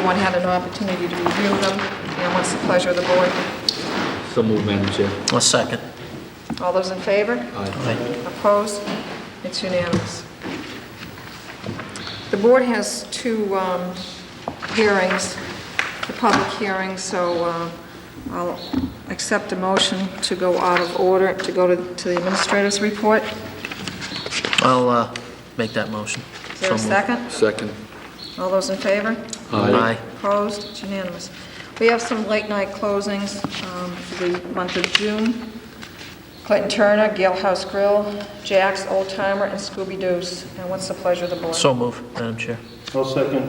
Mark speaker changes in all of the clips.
Speaker 1: everyone had an opportunity to review them? And what's the pleasure of the board?
Speaker 2: So moved, Madam Chair.
Speaker 3: A second.
Speaker 1: All those in favor?
Speaker 3: Aye.
Speaker 1: Opposed? It's unanimous. The board has two hearings, the public hearings, so I'll accept a motion to go out of order, to go to the administrator's report.
Speaker 3: I'll make that motion.
Speaker 1: Is there a
Speaker 3: So moved.
Speaker 1: second?
Speaker 2: Second.
Speaker 1: All those in favor?
Speaker 3: Aye.
Speaker 1: Opposed? It's unanimous. We have some late-night closings for the month of June. Clinton Turner, Gale House Grill, Jack's Old Timer, and Scooby Doo's. And what's the pleasure of the board?
Speaker 3: So move, Madam Chair.
Speaker 4: I'll second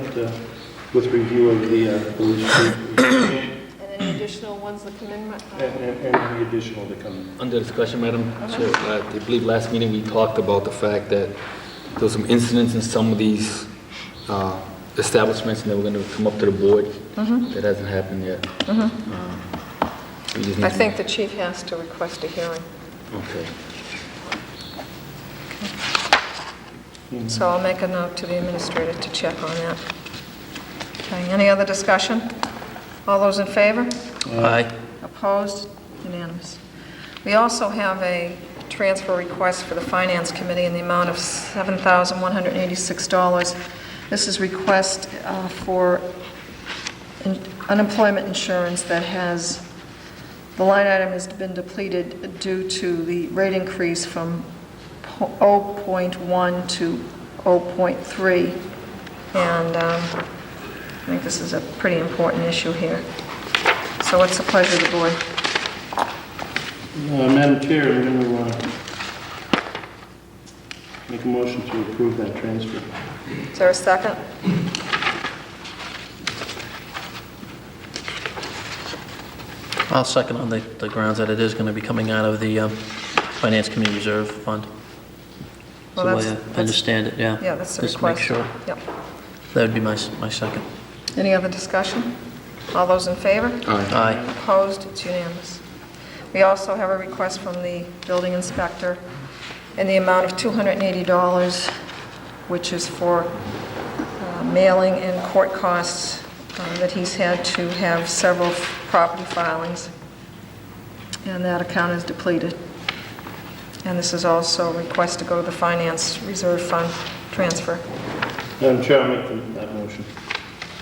Speaker 4: with review of the police chief
Speaker 1: And any additional ones that come in?
Speaker 4: and any additional to come.
Speaker 2: Under discussion, Madam Chair, I believe last meeting we talked about the fact that there were some incidents in some of these establishments and they were going to come up to the board. That hasn't happened yet. We just need
Speaker 1: I
Speaker 2: to-
Speaker 1: think the chief has to request a hearing.
Speaker 2: Okay.
Speaker 1: So I'll make a note to the administrator to check on that. Okay, any other discussion? All those in favor?
Speaker 3: Aye.
Speaker 1: Opposed? Unanimous. We also have a transfer request for the Finance Committee in the amount of $7,186. This is request for unemployment insurance that has, the line item has been depleted due to the rate increase from 0.1 to 0.3. And I think this is a pretty important issue here. So what's the pleasure of the board?
Speaker 4: Madam Chair, I'm going to make a motion to approve that transfer.
Speaker 1: Is there a second?
Speaker 3: I'll second on the grounds that it is going to be coming out of the Finance Committee Reserve Fund.
Speaker 1: Well,
Speaker 3: So
Speaker 1: that's-
Speaker 3: I understand it, yeah.
Speaker 1: Yeah, that's the
Speaker 3: Just make
Speaker 1: request.
Speaker 3: sure.
Speaker 1: Yep.
Speaker 3: That would be my second.
Speaker 1: Any other discussion? All those in favor?
Speaker 3: Aye.
Speaker 1: Opposed? It's unanimous. We also have a request from the building inspector in the amount of $280, which is for mailing and court costs that he's had to have several property filings, and that account is depleted. And this is also a request to go to the Finance Reserve Fund transfer.
Speaker 4: Madam Chair, I'll make that motion.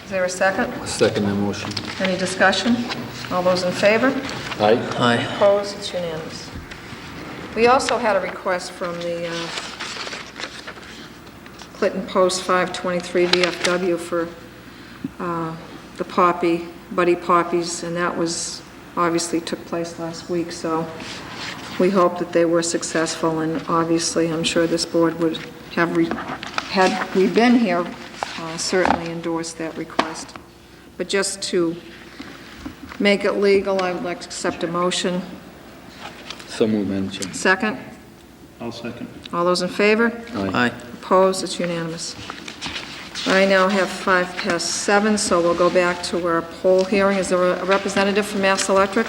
Speaker 1: Is there a second?
Speaker 2: Second that motion.
Speaker 1: Any discussion? All those in favor?
Speaker 2: Aye.
Speaker 3: Aye.
Speaker 1: Opposed? It's unanimous. We also had a request from the Clinton Post 523 VFW for the Buddy Poppies, and that was, obviously took place last week, so we hope that they were successful, and obviously, I'm sure this board would have, had we been here, certainly endorsed that request. But just to make it legal, I would like to accept a motion.
Speaker 2: So moved, Madam Chair.
Speaker 1: Second?
Speaker 4: I'll second.
Speaker 1: All those in favor?
Speaker 3: Aye.
Speaker 1: Opposed? It's unanimous. I now have 7:05, so we'll go back to our poll hearing. Is there a representative from Mass Electric?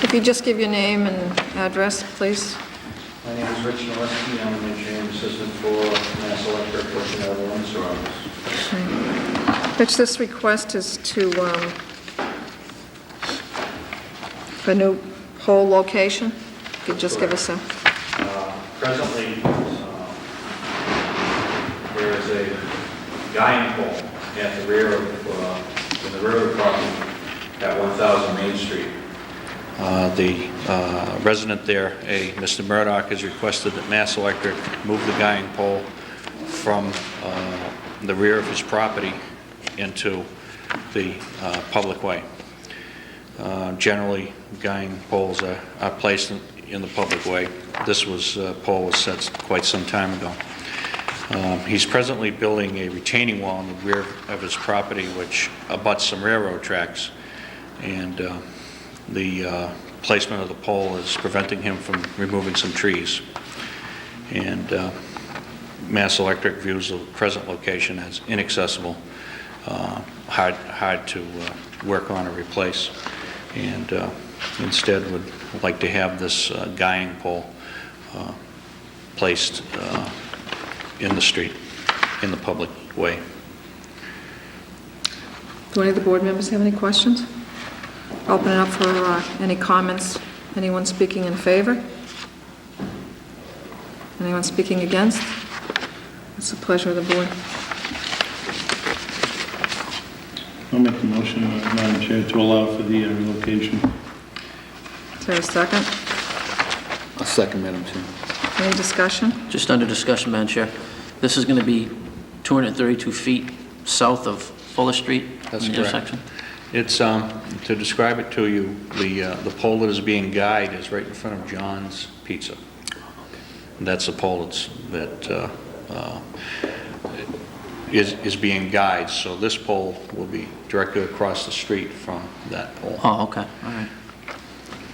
Speaker 1: If you just give your name and address, please.
Speaker 5: My name is Rich Nowinski. I'm an engineering assistant for Mass Electric, working out of the Windsor office.
Speaker 1: Rich, this request is to a new pole location. If you could just give us a...
Speaker 5: Presently, there is a guiding pole at the rear of, in the rear of the property at 1000 Main Street. The resident there, Mr. Murdoch, has requested that Mass Electric move the guiding pole from the rear of his property into the public way. Generally, guiding poles are placed in the public way. This pole was set quite some time ago. He's presently building a retaining wall in the rear of his property which abuts some railroad tracks, and the placement of the pole is preventing him from removing some trees. And Mass Electric views the present location as inaccessible, hard to work on or replace, and instead would like to have this guying pole placed in the street, in the public way.
Speaker 1: Do any of the board members have any questions? Open it up for any comments. Anyone speaking in favor? Anyone speaking against? It's the pleasure of the board.
Speaker 4: I'll make the motion, Madam Chair, to allow for the relocation.
Speaker 1: Is there a second?
Speaker 2: A second, Madam Chair.
Speaker 1: Any discussion?
Speaker 3: Just under discussion, Madam Chair. This is going to be 232 feet south of Fuller Street?
Speaker 5: That's
Speaker 3: in the
Speaker 5: correct.
Speaker 3: intersection?
Speaker 5: It's, to describe it to you, the pole that is being guyed is right in front of John's Pizza. That's the pole that is being guyed, so this pole will be directly across the street from that pole.
Speaker 3: Oh, okay, all right.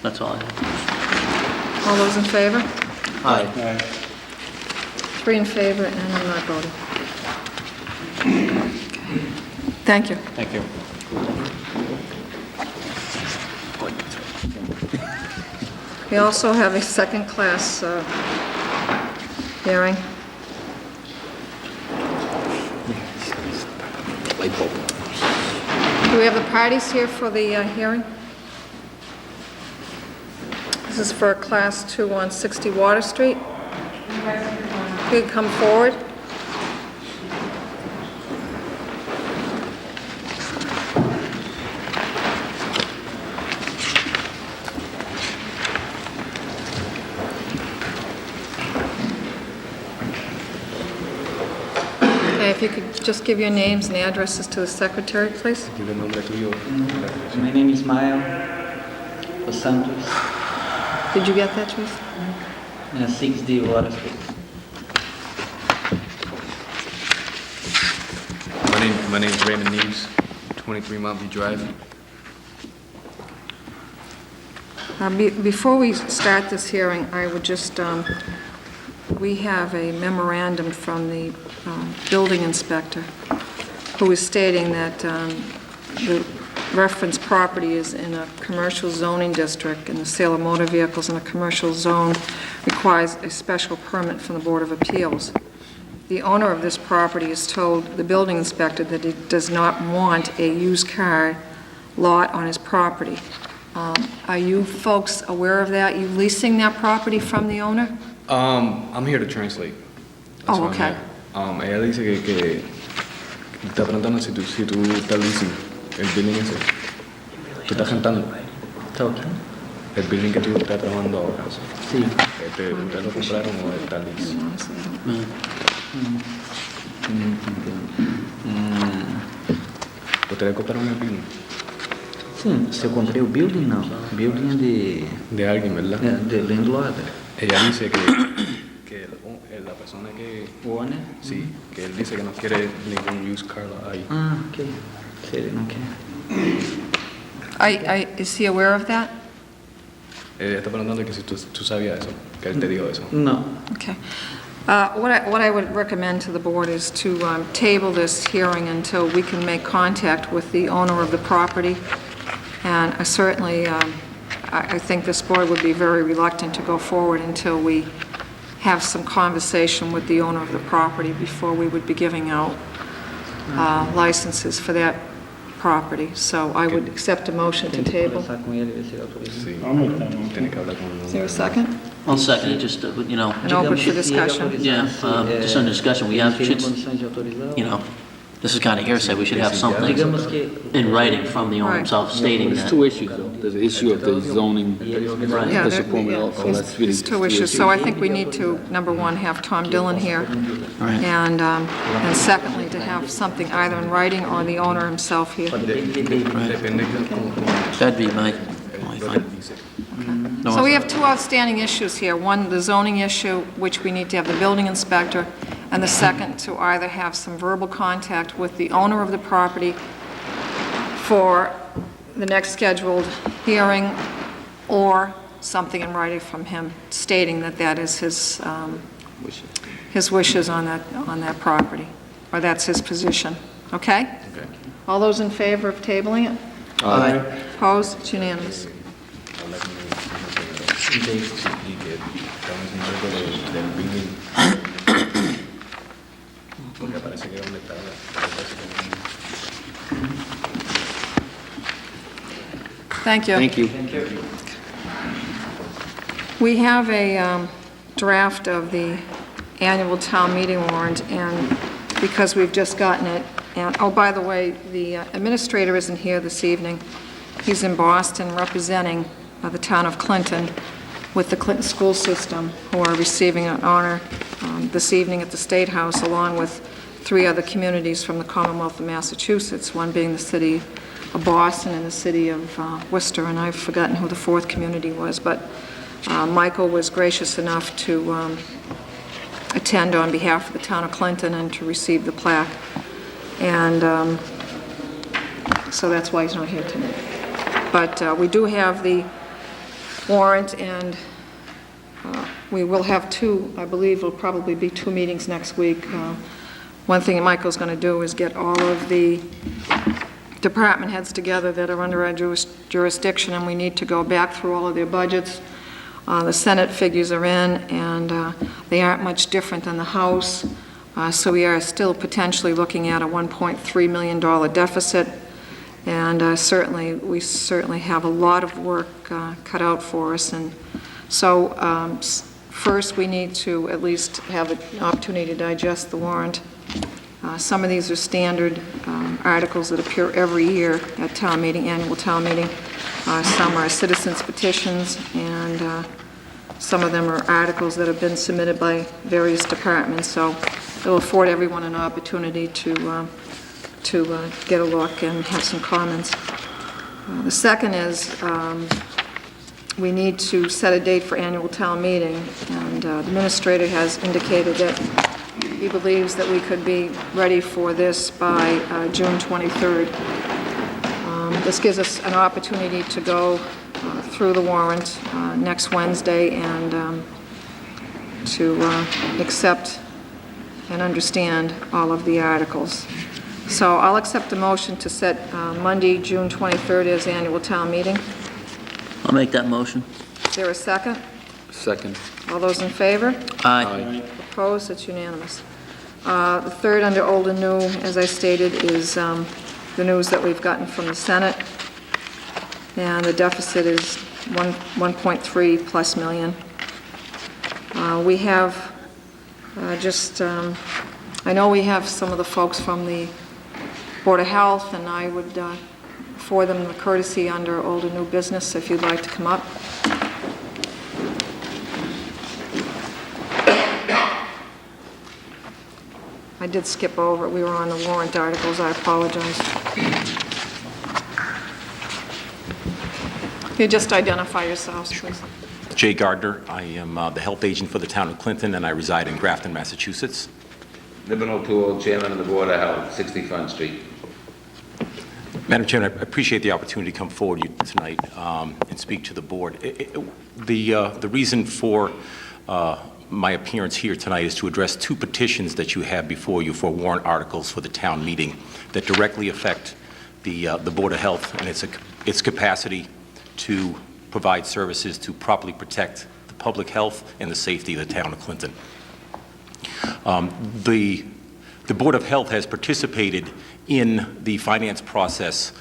Speaker 3: That's all I have.
Speaker 1: All those in favor?
Speaker 3: Aye.
Speaker 1: 3 in favor, and I'm not voting. Thank you.
Speaker 5: Thank you.
Speaker 1: We also have a second-class hearing.
Speaker 2: Light bulb.
Speaker 1: Do we have the parties here for the hearing? This is for Class 2 on 60 Water Street. You could come forward. Okay, if you could just give your names and addresses to the secretary, please.
Speaker 6: My name is Mael Los Santos,
Speaker 1: Did you get that, Teresa?
Speaker 6: 6D Water Street.
Speaker 7: My name is Raymond Neves, 23 Mount View Drive.
Speaker 1: Before we start this hearing, I would just, we have a memorandum from the building inspector who is stating that the reference property is in a commercial zoning district, and the sale of motor vehicles in a commercial zone requires a special permit from the Board of Appeals. The owner of this property has told the building inspector that he does not want a used car lot on his property. Are you folks aware of that? You leasing that property from the owner?
Speaker 7: I'm here to translate. That's
Speaker 1: Oh,
Speaker 7: why I'm
Speaker 1: okay.
Speaker 7: here. Ella dice que está preguntando si tú estás leasing el building ese. ¿Tú estás rentando
Speaker 6: ¿Está ok?
Speaker 7: el building que tú estás trabajando ahora?
Speaker 6: Sí.
Speaker 7: ¿Ustedes lo compraron o está lease? ¿Ustedes compraron el building?
Speaker 6: Sim, se eu comprei o building, não. Building é
Speaker 7: De alguien, ¿verdad?
Speaker 6: de landlord.
Speaker 7: Ella dice que la persona que...
Speaker 6: O owner?
Speaker 7: Sí, que él dice que no quiere ningún used car lot ahí.
Speaker 6: Ah, ok. Se ele não quer.
Speaker 1: Is he aware of that?
Speaker 7: Ella está preguntando que si tú sabías eso, que él te dijo eso.
Speaker 6: Não.
Speaker 1: Okay. What I would recommend to the board is to table this hearing until we can make contact with the owner of the property. And certainly, I think this board would be very reluctant to go forward until we have some conversation with the owner of the property before we would be giving out licenses for that property. So I would accept a motion to
Speaker 6: Tem que
Speaker 1: table.
Speaker 6: conversar com ele, ver se ele autoriza.
Speaker 7: Sí.
Speaker 4: I'll make that motion.
Speaker 7: Tiene que hablar con
Speaker 1: Is there a second?
Speaker 3: I'll second it, just, you know,
Speaker 1: And open
Speaker 6: Digamos
Speaker 1: for
Speaker 6: que se ele
Speaker 1: discussion.
Speaker 6: autorizasse,
Speaker 3: Yeah, just under discussion, we
Speaker 6: ele
Speaker 3: have-
Speaker 6: teria
Speaker 3: should-
Speaker 6: condições de autorizar.
Speaker 3: you know, this is kind of hearsay, we should have something
Speaker 6: Digamos que
Speaker 3: in writing from the owner
Speaker 1: Right.
Speaker 3: himself stating
Speaker 2: There's
Speaker 3: that.
Speaker 2: two issues, though. There's the issue of the zoning
Speaker 3: Right.
Speaker 1: Yeah,
Speaker 2: special permit also. That's really
Speaker 1: there's two issues. So I think we need to, number one, have Tom Dillon here.
Speaker 3: Right.
Speaker 1: And secondly, to have something either in writing or the owner himself here.
Speaker 7: Depende de cómo
Speaker 3: That'd be my only
Speaker 7: lo
Speaker 3: thing.
Speaker 7: dice.
Speaker 3: No,
Speaker 1: So we have two outstanding issues here. One, the zoning issue, which we need to have the building inspector, and the second, to either have some verbal contact with the owner of the property for the next scheduled hearing, or something in writing from him stating that that is his wishes on that property, or that's his position. Okay?
Speaker 7: Okay.
Speaker 1: All those in favor of tabling it?
Speaker 7: Aye.
Speaker 1: Opposed? It's unanimous.
Speaker 7: Habla con Sí, y que estamos haciendo del billing. Porque parece que donde está
Speaker 1: Thank you.
Speaker 2: Thank you.
Speaker 1: We have a draft of the annual town meeting warrant, and because we've just gotten it, and, oh, by the way, the administrator isn't here this evening. He's in Boston representing the town of Clinton with the Clinton school system, who are receiving an honor this evening at the State House, along with 3 other communities from the Commonwealth of Massachusetts, one being the city of Boston and the city of Worcester, and I've forgotten who the 4th community was, but Michael was gracious enough to attend on behalf of the town of Clinton and to receive the plaque. And so that's why he's not here tonight. But we do have the warrant, and we will have 2, I believe it'll probably be 2 meetings next week. One thing that Michael's going to do is get all of the department heads together that are under our jurisdiction, and we need to go back through all of their budgets. The Senate figures are in, and they aren't much different than the House, so we are still potentially looking at a $1.3 million deficit, and we certainly have a lot of work cut out for us. And so first we need to at least have an opportunity to digest the warrant. Some of these are standard articles that appear every year at town meeting, annual town meeting. Some are citizens' petitions, and some of them are articles that have been submitted by various departments. So it'll afford everyone an opportunity to get a look and have some comments. The second is we need to set a date for annual town meeting, and the administrator has indicated that he believes that we could be ready for this by June 23rd. This gives us an opportunity to go through the warrant next Wednesday and to accept and understand all of the articles. So I'll accept a motion to set Monday, June 23rd as annual town meeting.
Speaker 3: I'll make that motion.
Speaker 1: Is there a second?
Speaker 2: Second.
Speaker 1: All those in favor?
Speaker 3: Aye.
Speaker 1: Opposed? It's unanimous. The third under old and new, as I stated, is the news that we've gotten from the Senate, and the deficit is 1.3 plus million. We have I know we have some of the folks from the Board of Health, and I would forward them the courtesy under old and new business if you'd like to come up. I did skip over it. We were on the warrant articles. I apologize. You just identify yourselves, please.
Speaker 8: Jay Gardner. I am the health agent for the town of Clinton, and I reside in Grafton, Massachusetts.
Speaker 9: Nibbin O'Toole, Chairman of the Board of Health, 60 Front Street.
Speaker 8: Madam Chairman, I appreciate the opportunity to come forward tonight and speak to the board. The reason for my appearance here tonight is to address 2 petitions that you have before you for warrant articles for the town meeting that directly affect the Board of Health and its capacity to provide services to properly protect the public health and the safety of the town of Clinton. The Board of Health has participated in the finance process.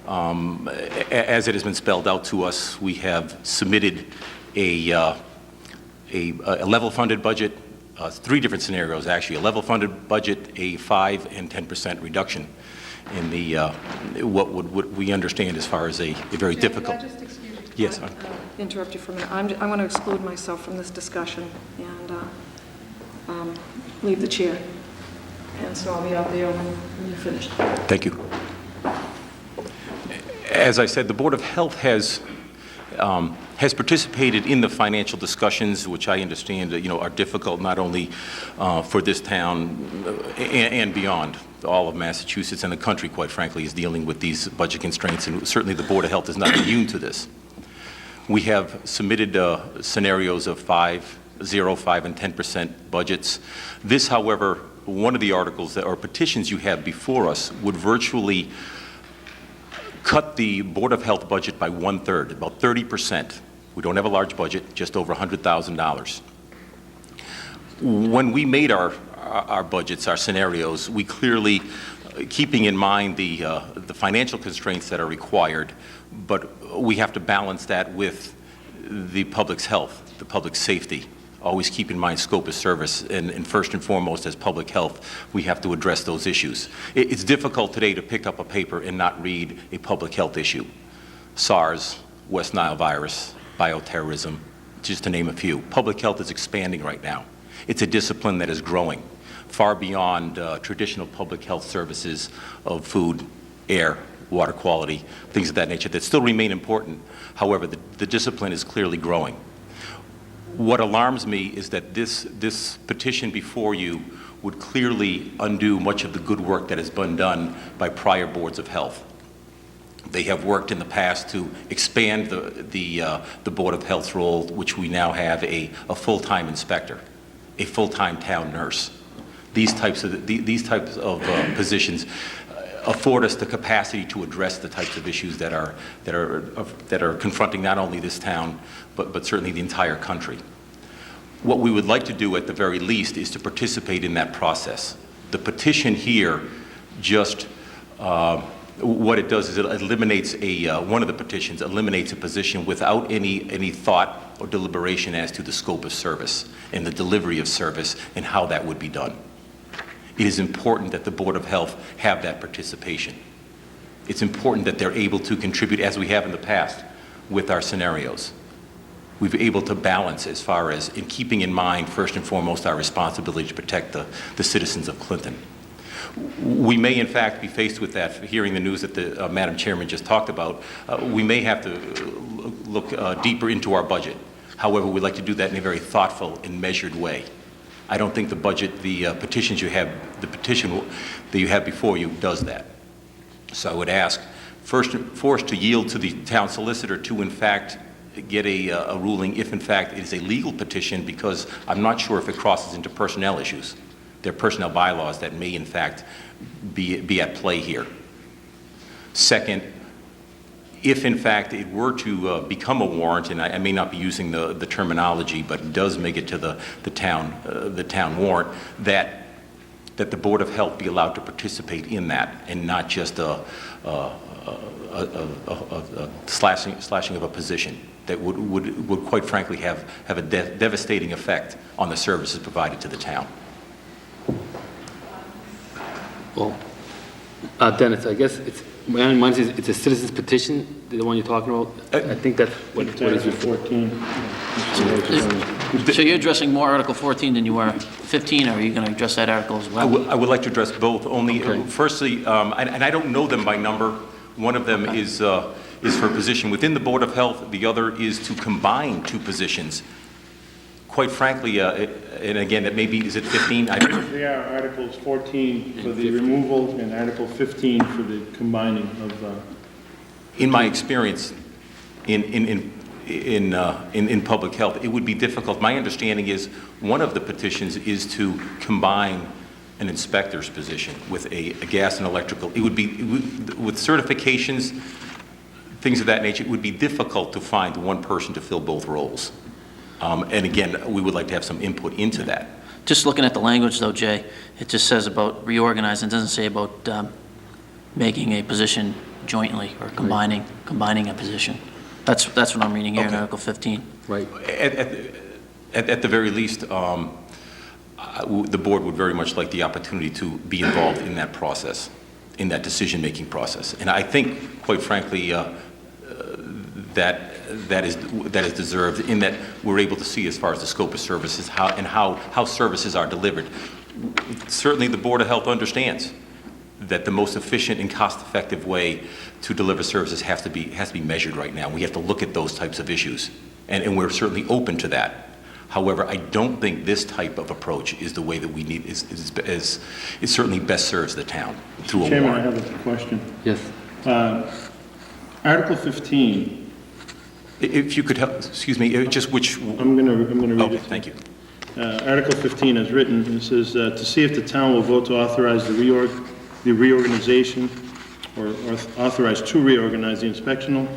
Speaker 8: As it has been spelled out to us, we have submitted a level-funded budget, 3 different scenarios actually, a level-funded budget, a 5% and 10% reduction in the what we understand as far as a very difficult.
Speaker 1: Can I just excuse you?
Speaker 8: Yes.
Speaker 1: Interrupt you for a minute. I'm going to exclude myself from this discussion and leave the chair. And so I'll be out there when you're finished.
Speaker 8: Thank you. As I said, the Board of Health has participated in the financial discussions, which I understand are difficult not only for this town and beyond. All of Massachusetts and the country, quite frankly, is dealing with these budget constraints, and certainly the Board of Health is not immune to this. We have submitted scenarios of 5, 0, 5, and 10% budgets. This, however, one of the articles or petitions you have before us would virtually cut the Board of Health budget by 1/3, about 30%. We don't have a large budget, just over $100,000. When we made our budgets, our scenarios, we clearly, keeping in mind the financial constraints that are required, but we have to balance that with the public's health, the public's safety. Always keep in mind scope of service, and first and foremost, as public health, we have to address those issues. It's difficult today to pick up a paper and not read a public health issue. SARS, West Nile virus, bioterrorism, just to name a few. Public health is expanding right now. It's a discipline that is growing far beyond traditional public health services of food, air, water quality, things of that nature that still remain important. However, the discipline is clearly growing. What alarms me is that this petition before you would clearly undo much of the good work that has been done by prior boards of health. They have worked in the past to expand the Board of Health's role, which we now have a full-time inspector, a full-time town nurse. These types of positions afford us the capacity to address the types of issues that are confronting not only this town, but certainly the entire country. What we would like to do at the very least is to participate in that process. The petition here just, what it does is it eliminates one of the petitions eliminates a position without any thought or deliberation as to the scope of service and the delivery of service and how that would be done. It is important that the Board of Health have that participation. It's important that they're able to contribute, as we have in the past, with our scenarios. We've been able to balance as far as in keeping in mind, first and foremost, our responsibility to protect the citizens of Clinton. We may, in fact, be faced with that, hearing the news that the Madam Chairman just talked about. We may have to look deeper into our budget. However, we'd like to do that in a very thoughtful and measured way. I don't think the budget, the petition that you have before you does that. So I would ask, first to yield to the town solicitor to, in fact, get a ruling if, in fact, it is a legal petition, because I'm not sure if it crosses into personnel issues. There are personnel bylaws that may, in fact, be at play here. Second, if, in fact, it were to become a warrant, and I may not be using the terminology, but it does make it to the town warrant, that the Board of Health be allowed to participate in that, and not just a slashing of a position that would quite frankly have a devastating effect on the services provided to the town.
Speaker 2: Well, Dennis, I guess mine says it's a citizen's petition, the one you're talking about. I think that's what it is.
Speaker 4: 14.
Speaker 3: So you're addressing more Article 14 than you were 15, or are you going to address that article as well?
Speaker 8: I would like to address both. Only,
Speaker 2: Okay.
Speaker 8: firstly, and I don't know them by number. One of them is for a position within the Board of Health. The other is to combine two positions. Quite frankly, and again, it may be, is it 15?
Speaker 4: They are Articles 14 for the removal and Article 15 for the combining of...
Speaker 8: In my experience in public health, it would be difficult. My understanding is one of the petitions is to combine an inspector's position with a gas and electrical. It would be, with certifications, things of that nature, it would be difficult to find one person to fill both roles. And again, we would like to have some input into that.
Speaker 3: Just looking at the language, though, Jay, it just says about reorganizing. It doesn't say about making a position jointly or combining a position. That's what I'm reading here in
Speaker 8: Okay.
Speaker 3: Article 15.
Speaker 2: Right.
Speaker 8: At the very least, the board would very much like the opportunity to be involved in that process, in that decision-making process. And I think, quite frankly, that is deserved, in that we're able to see as far as the scope of services how services are delivered. Certainly the Board of Health understands that the most efficient and cost-effective way to deliver services has to be measured right now. We have to look at those types of issues, and we're certainly open to that. However, I don't think this type of approach is the way that we need, it certainly best serves the town through a
Speaker 4: Chairman, I
Speaker 8: warrant.
Speaker 4: have a question.
Speaker 2: Yes.
Speaker 4: Article 15,
Speaker 8: If you could help, excuse me, just which,
Speaker 4: I'm gonna read
Speaker 8: okay,
Speaker 4: it.
Speaker 8: thank you.
Speaker 4: Article 15 is written, it says, to see if the town will vote to authorize the reorganization or authorize to reorganize the inspectional,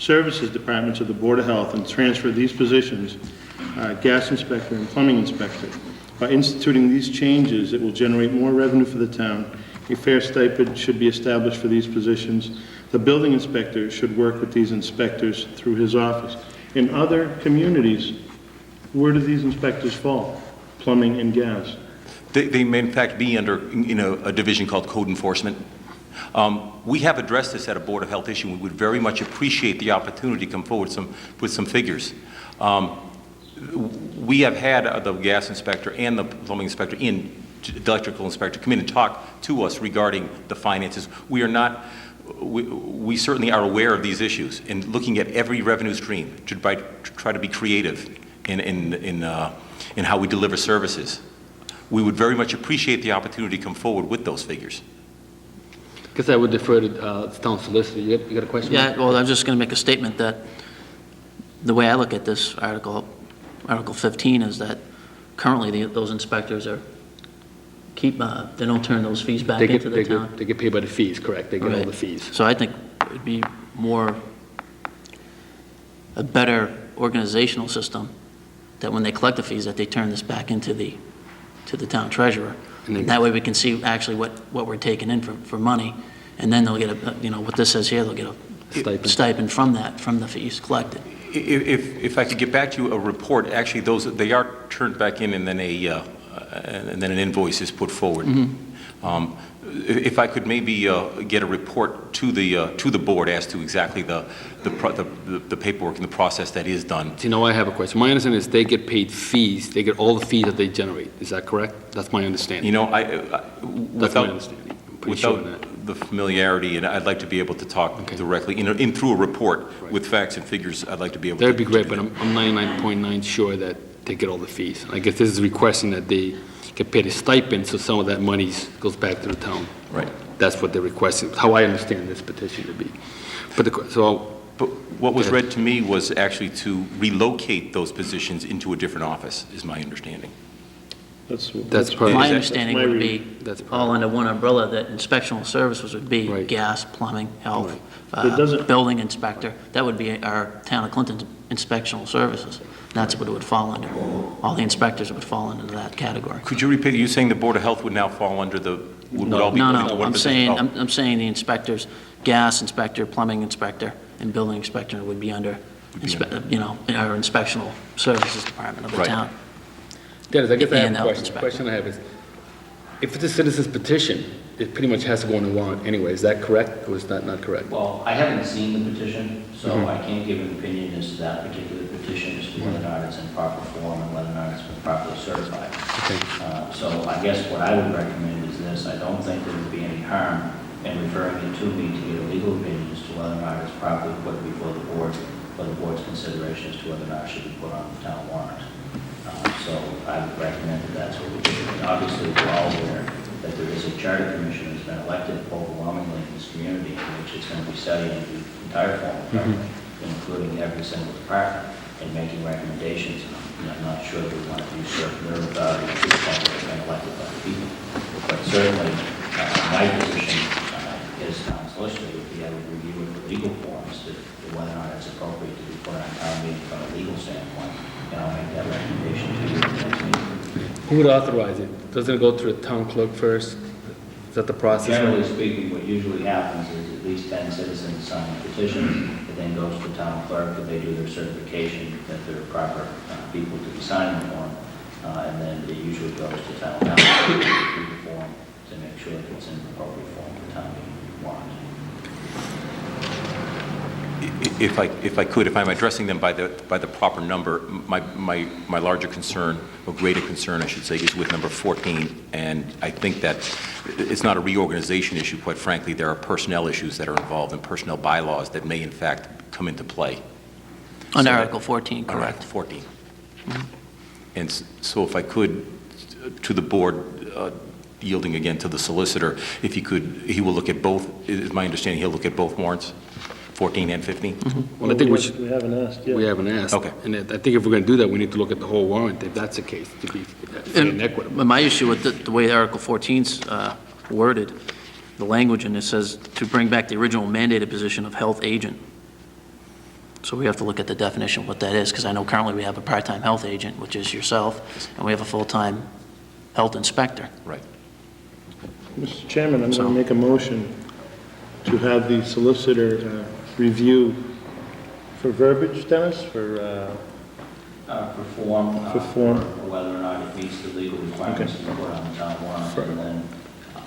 Speaker 4: Services Department to the Board of Health and transfer these positions, gas inspector and plumbing inspector. By instituting these changes, it will generate more revenue for the town. A fair stipend should be established for these positions. The building inspector should work with these inspectors through his office. In other communities, where do these inspectors fall? Plumbing and gas.
Speaker 8: They may in fact be under, a division called Code Enforcement. We have addressed this at a Board of Health issue. We would very much appreciate the opportunity to come forward with some figures. We have had the gas inspector and the plumbing inspector the electrical inspector come in and talk to us regarding the finances. We are not, we certainly are aware of these issues and looking at every revenue stream to try to be creative in how we deliver services. We would very much appreciate the opportunity to come forward with those figures.
Speaker 2: I guess I would defer to the town solicitor. You got a question?
Speaker 3: Yeah, well, I'm just going to make a statement that the way I look at this Article 15 is that currently those inspectors they don't turn those fees back into the town.
Speaker 2: They get paid by the fees, correct? They get all the fees.
Speaker 3: So I think it'd be a better organizational system that when they collect the fees, that they turn this back into the town treasurer. And that way we can see actually what we're taking in for money, and then they'll get what this says here, they'll get a stipend from the fees collected.
Speaker 8: If I could get back to you, a report, actually they are turned back in and then an invoice is put forward.
Speaker 3: Mm-hmm.
Speaker 8: If I could maybe get a report to the board as to exactly the paperwork and the process that is done.
Speaker 2: I have a question. My understanding is they get paid fees. They get all the fees that they generate. Is that correct? That's my understanding. That's my understanding. I'm pretty sure of that.
Speaker 8: The familiarity, and I'd like to be able to talk directly, in through a report with facts and figures, I'd like to be able to.
Speaker 2: That'd be great, but I'm 99.9 sure that they get all the fees. I guess this is requesting that they get paid a stipend, so some of that money goes back to the town.
Speaker 8: Right.
Speaker 2: That's what they're requesting, how I understand this petition to be. But
Speaker 8: what was read to me was actually to relocate those positions into a different office, is my understanding.
Speaker 2: That's part of
Speaker 3: My
Speaker 2: it.
Speaker 3: understanding would be
Speaker 2: That's
Speaker 3: all under one umbrella, that inspectional services would be
Speaker 2: Right.
Speaker 3: gas, plumbing, health,
Speaker 4: It doesn't-
Speaker 3: building inspector. That would be our town of Clinton's inspectional services. That's what it would fall under. All the inspectors would fall into that category.
Speaker 8: Could you repeat, are you saying the Board of Health would now fall under would all be put into one
Speaker 3: I'm
Speaker 8: position?
Speaker 3: saying, I'm saying the inspectors, gas inspector, plumbing inspector, and building inspector would be under, our inspectional services department of the
Speaker 8: Right.
Speaker 3: town.
Speaker 2: Dennis, I guess I have
Speaker 3: And
Speaker 2: a
Speaker 3: health
Speaker 2: question. The
Speaker 3: inspector.
Speaker 2: question I have is, if it's a citizen's petition, it pretty much has to go on the warrant anyway. Is that correct, or is that not correct?
Speaker 10: Well, I haven't seen the petition, so I can't give an opinion as to that particular petition, as to whether or not it's in proper form and whether or not it's been properly certified. So I guess what I would recommend is this: I don't think there would be any harm in referring it to me to get a legal opinion as to whether or not it's properly put before the board, for the board's consideration as to whether or not it should be put on the town warrant. So I would recommend that that's what we do. And obviously, we're all aware that there is a charter commission that's been elected overwhelmingly in this community, in which it's going to be studying the entire form of government, including every single department, and making recommendations. And I'm not sure that we want to usurp their authority at this point that have been elected by the people. But certainly, my position as town solicitor would be I would review it for legal forms to whether or not it's appropriate to be put on town meeting from a legal standpoint. And I'll make that recommendation to you at the next meeting.
Speaker 2: Who would authorize it? Doesn't it go through the town clerk first? Is that the process?
Speaker 10: Generally speaking, what usually happens is at least 10 citizens sign a petition. It then goes to the town clerk, and they do their certification that they're proper people to be signing the form. And then it usually goes to town council to review the form to make sure that it's in the appropriate form for town meeting warrant.
Speaker 8: If I'm addressing them by the proper number, my larger concern, or greater concern, I should say, is with number 14, and I think that it's not a reorganization issue, quite frankly. There are personnel issues that are involved and personnel bylaws that may, in fact, come into play.
Speaker 3: Under Article 14,
Speaker 8: On
Speaker 3: correct.
Speaker 8: Article 14. And so if I could, to the board, yielding again to the solicitor, if he could, he will look at both, is my understanding, he'll look at both warrants? 14 and 15?
Speaker 2: Well, I think
Speaker 4: We haven't asked yet.
Speaker 2: we haven't asked.
Speaker 8: Okay.
Speaker 2: And I think if we're going to do that, we need to look at the whole warrant, if that's the case, to be fair and equitable.
Speaker 3: But my issue with the way Article 14's worded, the language in it says to bring back the original mandated position of health agent. So we have to look at the definition of what that is, because I know currently we have a part-time health agent, which is yourself, and we have a full-time health inspector.
Speaker 8: Right.
Speaker 4: Mr. Chairman, I'm
Speaker 3: So-
Speaker 4: going to make a motion to have the solicitor review for verbiage, Dennis, for,
Speaker 10: For form.
Speaker 4: For form.
Speaker 10: Or whether or not it meets the legal requirements
Speaker 4: Okay.
Speaker 10: to put on the town warrant.
Speaker 4: Right.
Speaker 10: And then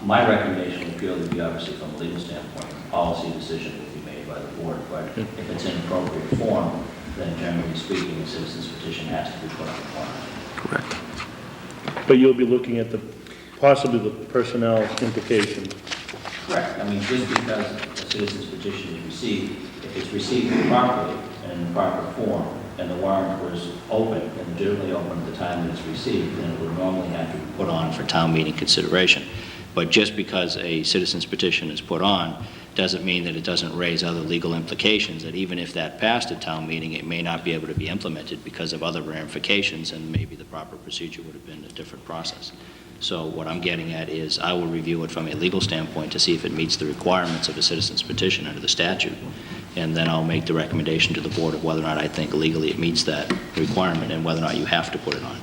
Speaker 10: my recommendation would purely be obviously from a legal standpoint, a policy decision would be made by the board. But if it's in appropriate form, then generally speaking, a citizen's petition has to be put on the warrant.
Speaker 3: Correct.
Speaker 4: but you'll be looking at possibly the personnel implications.
Speaker 10: Correct. I mean, just because a citizen's petition is received, if it's received properly and in the proper form, and the warrant was open, and legitimately open at the time that it's received, then it would normally have to be put on for town meeting consideration. But just because a citizen's petition is put on, doesn't mean that it doesn't raise other legal implications, that even if that passed at town meeting, it may not be able to be implemented because of other ramifications, and maybe the proper procedure would have been a different process. So what I'm getting at is I will review it from a legal standpoint to see if it meets the requirements of a citizen's petition under the statute, and then I'll make the recommendation to the board of whether or not I think legally it meets that requirement and whether or not you have to put it on.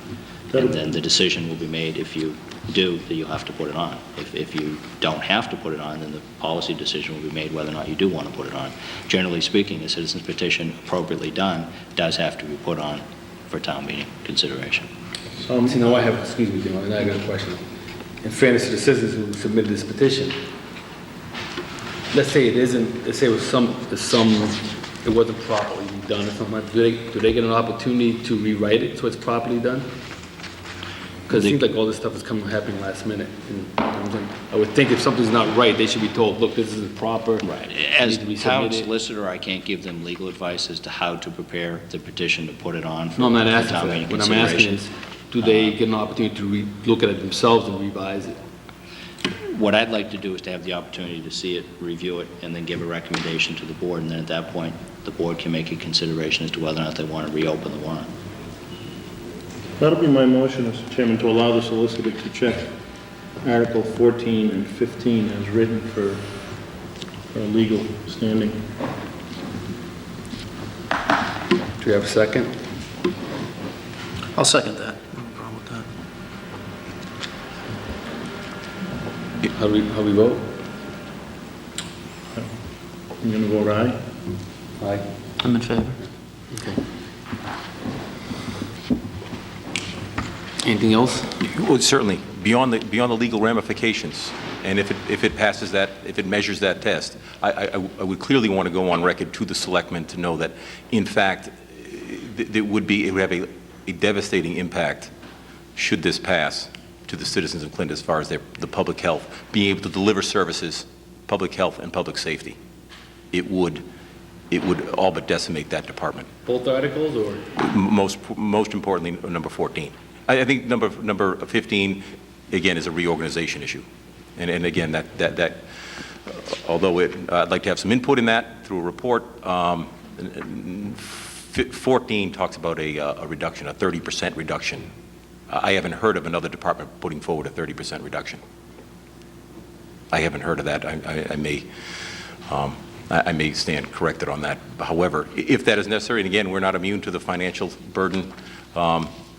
Speaker 10: And then the decision will be made if you do, that you'll have to put it on. If you don't have to put it on, then the policy decision will be made whether or not you do want to put it on. Generally speaking, a citizen's petition appropriately done does have to be put on for town meeting consideration.
Speaker 2: See, now I have, excuse me, Jim, and I got a question. In fairness to the citizens who submitted this petition, let's say it isn't, let's say it was it wasn't properly done or something like that, do they get an opportunity to rewrite it so it's properly done? Because it seems like all this stuff is happening last minute. And I would think if something's not right, they should be told, look, this isn't proper.
Speaker 10: Right. As
Speaker 2: Need to be
Speaker 10: town
Speaker 2: submitted.
Speaker 10: solicitor, I can't give them legal advice as to how to prepare the petition to put it on for
Speaker 2: No, I'm not
Speaker 10: for
Speaker 2: asking
Speaker 10: town
Speaker 2: for that.
Speaker 10: meeting
Speaker 2: What I'm asking
Speaker 10: consideration.
Speaker 2: is, do they get an opportunity to look at it themselves and revise it?
Speaker 10: What I'd like to do is to have the opportunity to see it, review it, and then give a recommendation to the board, and then at that point, the board can make a consideration as to whether or not they want to reopen the warrant.
Speaker 4: That'll be my motion, Mr. Chairman, to allow the solicitor to check Article 14 and 15 as written for legal standing.
Speaker 2: Do you have a second?
Speaker 3: I'll second that. No problem with that.
Speaker 2: How do we vote?
Speaker 4: I'm going to vote aye.
Speaker 2: Aye.
Speaker 3: I'm in favor.
Speaker 2: Anything else?
Speaker 8: Well, certainly, beyond the legal ramifications, and if it passes that, if it measures that test, I would clearly want to go on record to the selectmen to know that, in fact, it would have a devastating impact should this pass to the citizens of Clinton as far as the public health, being able to deliver services, public health and public safety. It would all but decimate that department.
Speaker 2: Both articles, or?
Speaker 8: Most importantly, number 14. I think number 15, again, is a reorganization issue. And again, that although I'd like to have some input in that through a report, 14 talks about a reduction, a 30% reduction. I haven't heard of another department putting forward a 30% reduction. I haven't heard of that. I may stand corrected on that. However, if that is necessary, and again, we're not immune to the financial burden,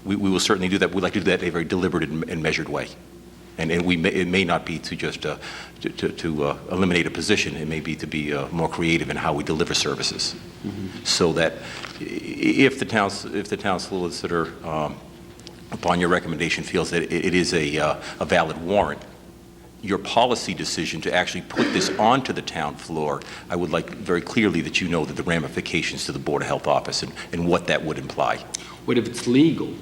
Speaker 8: we will certainly do that. We'd like to do that in a very deliberate and measured way. And it may not be to just to eliminate a position. It may be to be more creative in how we deliver services, so that if the town solicitor, upon your recommendation, feels that it is a valid warrant, your policy decision to actually put this onto the town floor, I would like very clearly that you know that the ramifications to the Board of Health office and what that would imply.
Speaker 2: What if it's legal?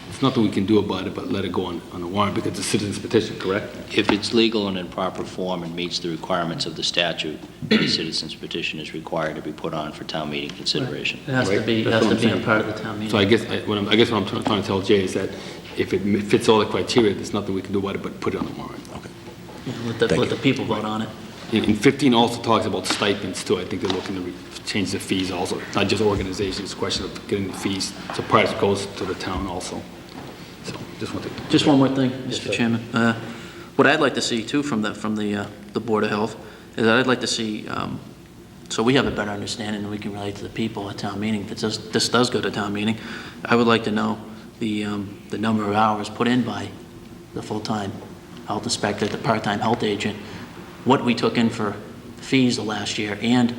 Speaker 2: There's nothing we can do about it but let it go on the warrant because it's a citizen's petition, correct?
Speaker 10: If it's legal and in proper form and meets the requirements of the statute, the citizen's petition is required to be put on for town meeting consideration.
Speaker 3: It has to be,
Speaker 2: That's what I'm
Speaker 3: a
Speaker 2: saying.
Speaker 3: part of the town meeting.
Speaker 2: So I guess what I'm trying to tell Jay is that if it fits all the criteria, there's nothing we can do about it but put it on the warrant.
Speaker 8: Okay.
Speaker 3: Let the people vote on it.
Speaker 2: And 15 also talks about stipends too. I think they're looking to change the fees also, not just organizations, it's a question of getting the fees. So part goes to the town also. So
Speaker 3: Just one more thing, Mr. Chairman. What I'd like to see too from the Board of Health is that I'd like to see so we have a better understanding and we can relate to the people at town meeting. If this does go to town meeting, I would like to know the number of hours put in by the full-time health inspector, the part-time health agent, what we took in for fees the last year and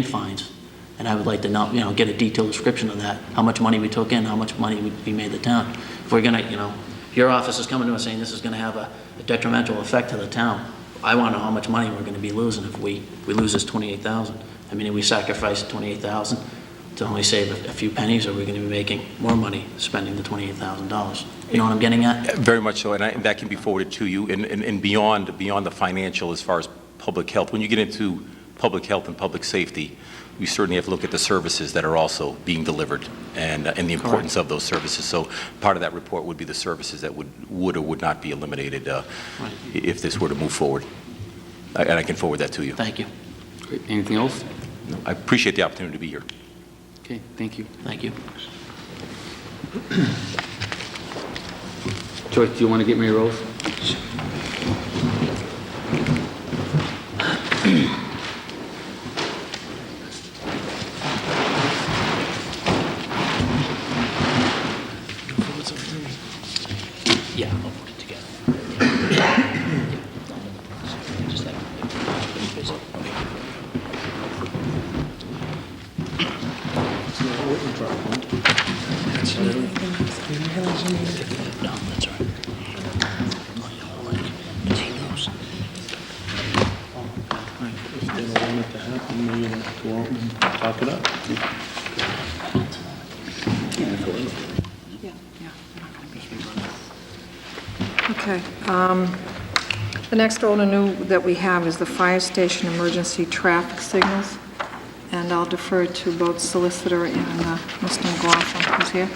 Speaker 3: fines. And I would like to know, get a detailed description of that, how much money we took in, how much money we made the town. If we're gonna, if your office is coming to us saying this is gonna have a detrimental effect to the town, I want to know how much money we're gonna be losing if we lose this $28,000. I mean, if we sacrifice $28,000 to only save a few pennies, or are we gonna be making more money spending the $28,000? You know what I'm getting at?
Speaker 8: Very much so, and that can be forwarded to you. And beyond the financial, as far as public health, when you get into public health and public safety, we certainly have to look at the services that are also being delivered and the importance of those services. So part of that report would be the services that would or would not be eliminated if this were to move forward. And I can forward that to you.
Speaker 3: Thank you.
Speaker 2: Great. Anything else?
Speaker 8: No, I appreciate the opportunity to be here.
Speaker 2: Okay, thank you.
Speaker 3: Thank you.
Speaker 2: Joyce, do you want to get me a rose?
Speaker 3: Yeah, I'll put it together. Just like, no, that's all right.
Speaker 4: If they don't want it to happen, maybe you have to go out and talk it up.
Speaker 1: Okay. The next old and new that we have is the fire station emergency traffic signals, and I'll defer to both solicitor and Mr. McLaughlin, who's here.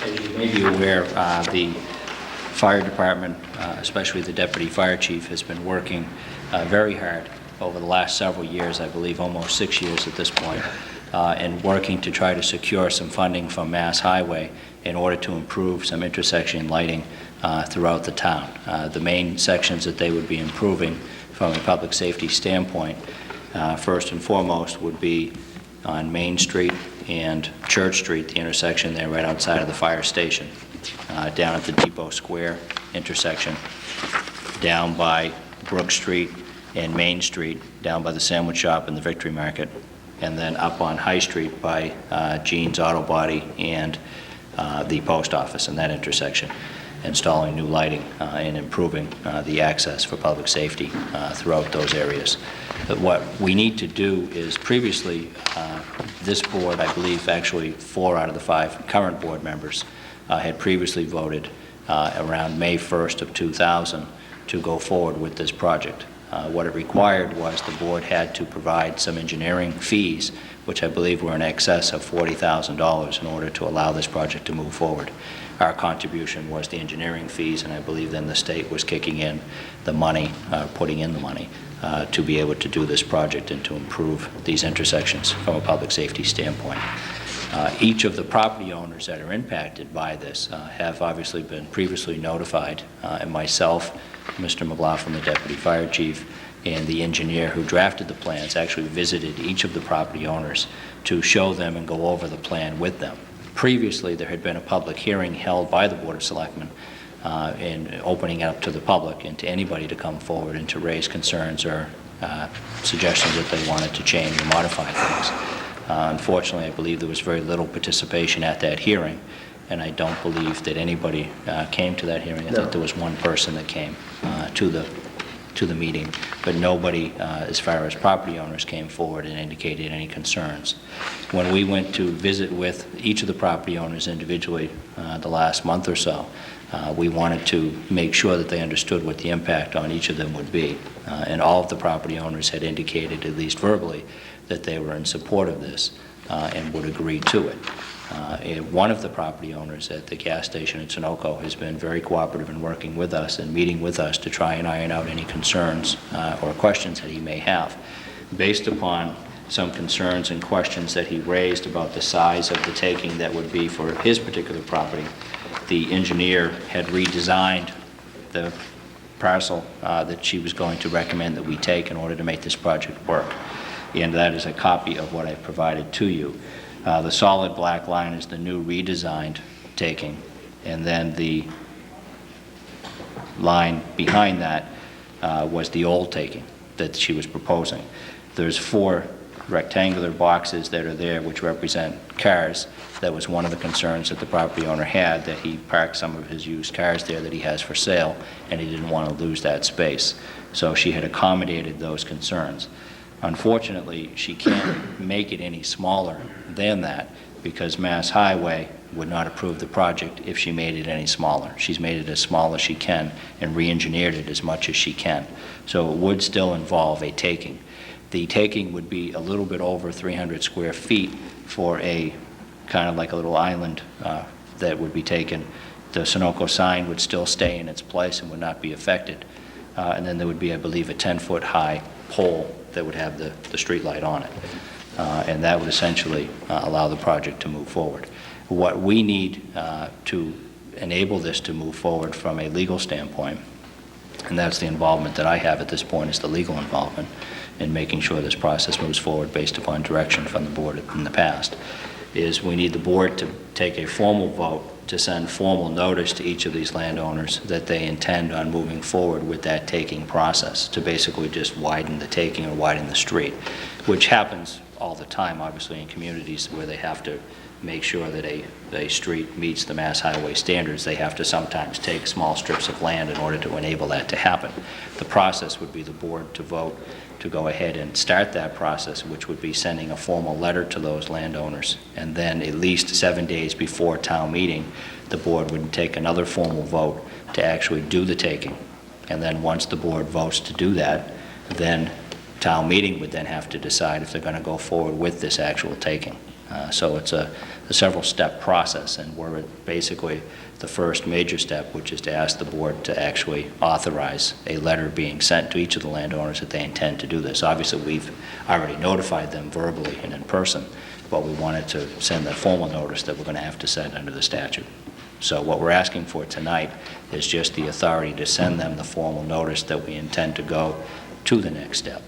Speaker 10: As you may be aware, the fire department, especially the deputy fire chief, has been working very hard over the last several years, I believe almost 6 years at this point, and working to try to secure some funding from Mass Highway in order to improve some intersection lighting throughout the town. The main sections that they would be improving from a public safety standpoint, first and foremost, would be on Main Street and Church Street, the intersection there right outside of the fire station, down at the Depot Square intersection, down by Brook Street and Main Street, down by the sandwich shop and the Victory Market, and then up on High Street by Gene's Auto Body and the post office in that intersection, installing new lighting and improving the access for public safety throughout those areas. But what we need to do is, previously, this board, I believe actually 4 out of the 5 current board members had previously voted around May 1st of 2000 to go forward with this project. What it required was the board had to provide some engineering fees, which I believe were in excess of $40,000 in order to allow this project to move forward. Our contribution was the engineering fees, and I believe then the state was kicking in the money, putting in the money to be able to do this project and to improve these intersections from a public safety standpoint. Each of the property owners that are impacted by this have obviously been previously notified, and myself, Mr. McLaughlin, the deputy fire chief, and the engineer who drafted the plans actually visited each of the property owners to show them and go over the plan with them. Previously, there had been a public hearing held by the Board of Selectmen in opening it up to the public and to anybody to come forward and to raise concerns or suggestions that they wanted to change or modify things. Unfortunately, I believe there was very little participation at that hearing, and I don't believe that anybody came to that hearing. I think there was one person that came to to the meeting, but nobody, as far as property owners, came forward and indicated any concerns. When we went to visit with each of the property owners individually the last month or so, we wanted to make sure that they understood what the impact on each of them would be. And all of the property owners had indicated, at least verbally, that they were in support of this and would agree to it. And one of the property owners at the gas station in Sunoco has been very cooperative in working with us and meeting with us to try and iron out any concerns or questions that he may have. Based upon some concerns and questions that he raised about the size of the taking that would be for his particular property, the engineer had redesigned the parcel that she was going to recommend that we take in order to make this project work. And that is a copy of what I provided to you. The solid black line is the new redesigned taking, and then the line behind that was the old taking that she was proposing. There's 4 rectangular boxes that are there which represent cars. That was one of the concerns that the property owner had, that he parked some of his used cars there that he has for sale, and he didn't want to lose that space. So she had accommodated those concerns. Unfortunately, she can't make it any smaller than that because Mass Highway would not approve the project if she made it any smaller. She's made it as small as she can and re-engineered it as much as she can. So it would still involve a taking. The taking would be a little bit over 300 square feet for a kind of like a little island that would be taken. The Sunoco sign would still stay in its place and would not be affected. And then there would be, I believe, a 10-foot high pole that would have the street light on it. And that would essentially allow the project to move forward. What we need to enable this to move forward from a legal standpoint, and that's the involvement that I have at this point, is the legal involvement in making sure this process moves forward based upon direction from the board in the past, is we need the board to take a formal vote to send formal notice to each of these landowners that they intend on moving forward with that taking process, to basically just widen the taking or widen the street, which happens all the time, obviously, in communities where they have to make sure that a street meets the Mass Highway standards. They have to sometimes take small strips of land in order to enable that to happen. The process would be the board to vote to go ahead and start that process, which would be sending a formal letter to those landowners. And then at least 7 days before town meeting, the board would take another formal vote to actually do the taking. And then once the board votes to do that, then town meeting would then have to decide if they're going to go forward with this actual taking. So it's a several-step process, and we're at basically the first major step, which is to ask the board to actually authorize a letter being sent to each of the landowners that they intend to do this. Obviously, we've already notified them verbally and in person, but we wanted to send the formal notice that we're going to have to send under the statute. So what we're asking for tonight is just the authority to send them the formal notice that we intend to go to the next step,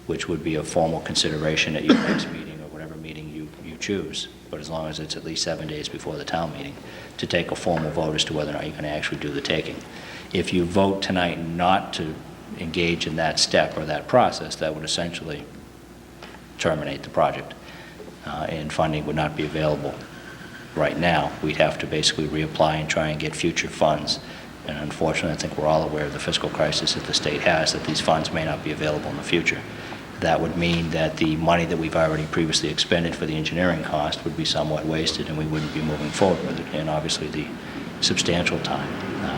Speaker 10: which would be a formal consideration at your next meeting or whatever meeting you choose, but as long as it's at least 7 days before the town meeting, to take a formal vote as to whether or not you're going to actually do the taking. If you vote tonight not to engage in that step or that process, that would essentially terminate the project, and funding would not be available right now. We'd have to basically reapply and try and get future funds. And unfortunately, I think we're all aware of the fiscal crisis that the state has, that these funds may not be available in the future. That would mean that the money that we've already previously expended for the engineering cost would be somewhat wasted, and we wouldn't be moving forward with it. And obviously, the substantial time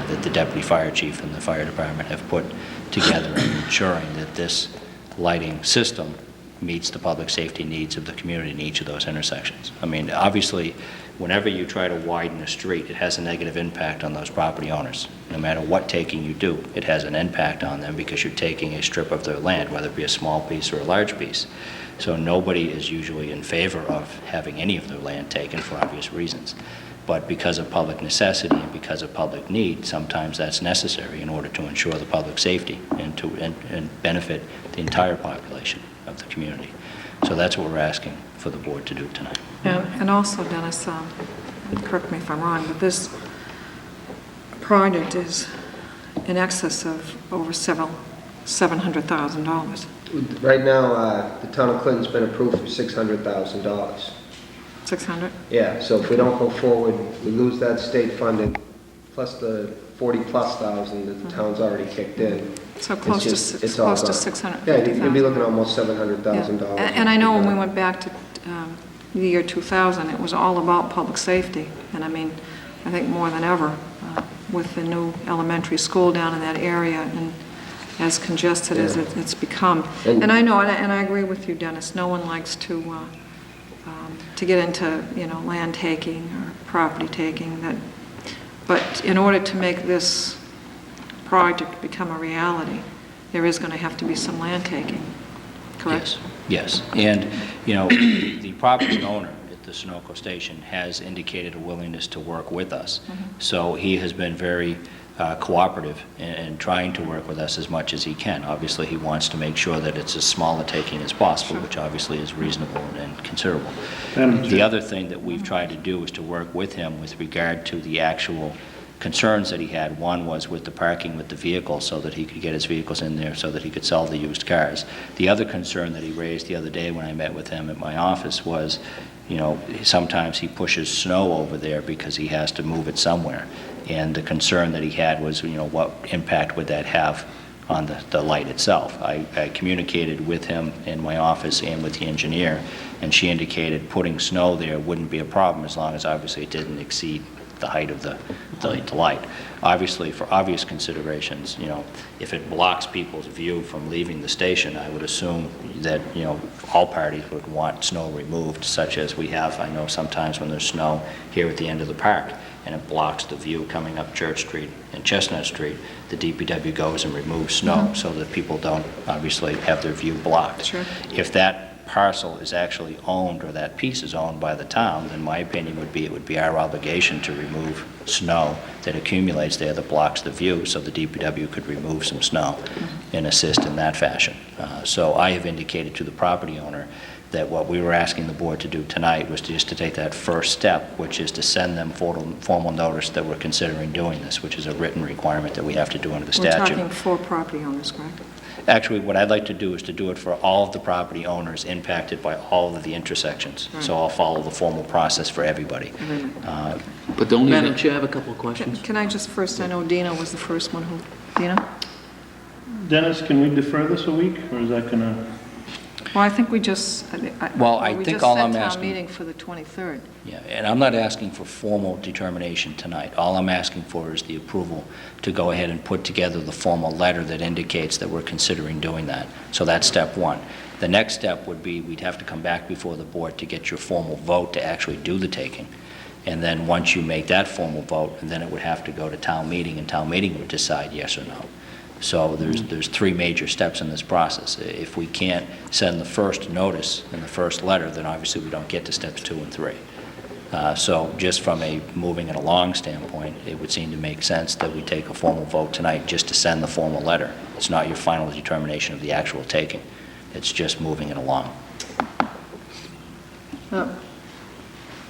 Speaker 10: that the deputy fire chief and the fire department have put together in ensuring that this lighting system meets the public safety needs of the community in each of those intersections. I mean, obviously, whenever you try to widen a street, it has a negative impact on those property owners. No matter what taking you do, it has an impact on them because you're taking a strip of their land, whether it be a small piece or a large piece. So nobody is usually in favor of having any of their land taken for obvious reasons. But because of public necessity and because of public need, sometimes that's necessary in order to ensure the public safety and to benefit the entire population of the community. So that's what we're asking for the board to do tonight.
Speaker 1: And also, Dennis, correct me if I'm wrong, but this project is in excess of over $700,000.
Speaker 11: Right now, the town of Clinton's been approved for $600,000.
Speaker 1: 600?
Speaker 11: Yeah, so if we don't go forward, we lose that state funding, plus the 40-plus thousand that the town's already kicked in.
Speaker 1: So close to,
Speaker 11: it's all
Speaker 1: close to
Speaker 11: gone.
Speaker 1: $650,000.
Speaker 11: Yeah, you'd be looking at almost
Speaker 1: Yeah.
Speaker 11: $700,000.
Speaker 1: And I know when we went back to the year 2000, it was all about public safety. And I mean, I think more than ever, with the new elementary school down in that area and as congested as it's become. And I know, and I agree with you, Dennis, no one likes to get into, you know, land taking or property taking. But in order to make this project become a reality, there is going to have to be some land taking, correct?
Speaker 10: Yes, and, you know, the property owner at the Sunoco station has indicated a willingness to work with us. So he has been very cooperative in trying to work with us as much as he can. Obviously, he wants to make sure that it's as small a taking as possible, which obviously is reasonable and considerable. The other thing that we've tried to do is to work with him with regard to the actual concerns that he had. One was with the parking with the vehicles, so that he could get his vehicles in there so that he could sell the used cars. The other concern that he raised the other day when I met with him at my office was, you know, sometimes he pushes snow over there because he has to move it somewhere. And the concern that he had was, you know, what impact would that have on the light itself? I communicated with him in my office and with the engineer, and she indicated putting snow there wouldn't be a problem as long as obviously it didn't exceed the height of the light. Obviously, for obvious considerations, you know, if it blocks people's view from leaving the station, I would assume that, you know, all parties would want snow removed, such as we have, I know sometimes when there's snow here at the end of the park, and it blocks the view coming up Church Street and Chestnut Street, the DPW goes and removes snow so that people don't obviously have their view blocked.
Speaker 1: Sure.
Speaker 10: If that parcel is actually owned, or that piece is owned by the town, then my opinion would be it would be our obligation to remove snow that accumulates there that blocks the view, so the DPW could remove some snow and assist in that fashion. So I have indicated to the property owner that what we were asking the board to do tonight was just to take that first step, which is to send them formal notice that we're considering doing this, which is a written requirement that we have to do under the statute.
Speaker 1: We're talking 4 property owners, correct?
Speaker 10: Actually, what I'd like to do is to do it for all of the property owners impacted by all of the intersections. So I'll follow the formal process for everybody.
Speaker 2: But the only...
Speaker 3: Madam Chair, I have a couple of questions.
Speaker 1: Can I just first, I know Dina was the first one who, Dina?
Speaker 4: Dennis, can we defer this a week, or is that going to?
Speaker 1: Well, I think we just,
Speaker 5: Well, I think all I'm
Speaker 1: we just set
Speaker 5: asking-
Speaker 1: town meeting for the 23rd.
Speaker 10: Yeah, and I'm not asking for formal determination tonight. All I'm asking for is the approval to go ahead and put together the formal letter that indicates that we're considering doing that. So that's step one. The next step would be we'd have to come back before the board to get your formal vote to actually do the taking. And then once you make that formal vote, then it would have to go to town meeting, and town meeting would decide yes or no. So there's 3 major steps in this process. If we can't send the first notice and the first letter, then obviously we don't get to steps 2 and 3. So just from a moving it along standpoint, it would seem to make sense that we take a formal vote tonight just to send the formal letter. It's not your final determination of the actual taking. It's just moving it along.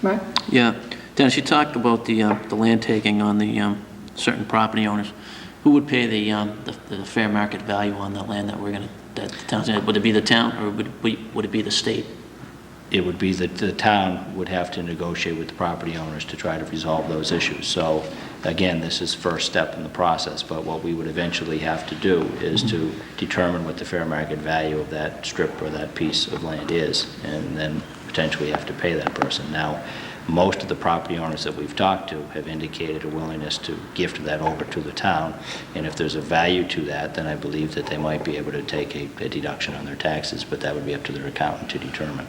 Speaker 1: Right?
Speaker 3: Yeah, Dennis, you talked about the land taking on the certain property owners. Who would pay the fair market value on the land that we're going to, that the town's gonna, would it be the town, or would it be the state?
Speaker 10: It would be that the town would have to negotiate with the property owners to try to resolve those issues. So again, this is first step in the process, but what we would eventually have to do is to determine what the fair market value of that strip or that piece of land is, and then potentially have to pay that person. Now, most of the property owners that we've talked to have indicated a willingness to gift that over to the town, and if there's a value to that, then I believe that they might be able to take a deduction on their taxes, but that would be up to their accountant to determine.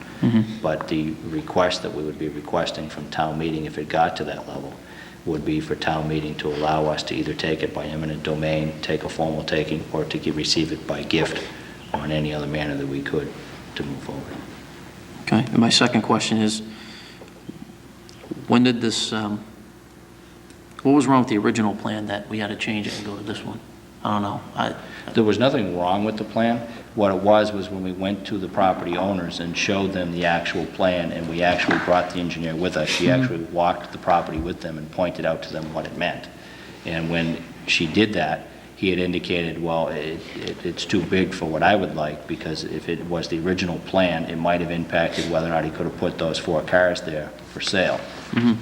Speaker 10: But the request that we would be requesting from town meeting, if it got to that level, would be for town meeting to allow us to either take it by eminent domain, take a formal taking, or to receive it by gift, or in any other manner that we could to move forward.
Speaker 3: Okay, and my second question is, when did this, what was wrong with the original plan that we had to change it and go to this one? I don't know.
Speaker 10: There was nothing wrong with the plan. What it was when we went to the property owners and showed them the actual plan, and we actually brought the engineer with us. She actually walked the property with them and pointed out to them what it meant. And when she did that, he had indicated, well, it's too big for what I would like, because if it was the original plan, it might have impacted whether or not he could have put those 4 cars there for sale.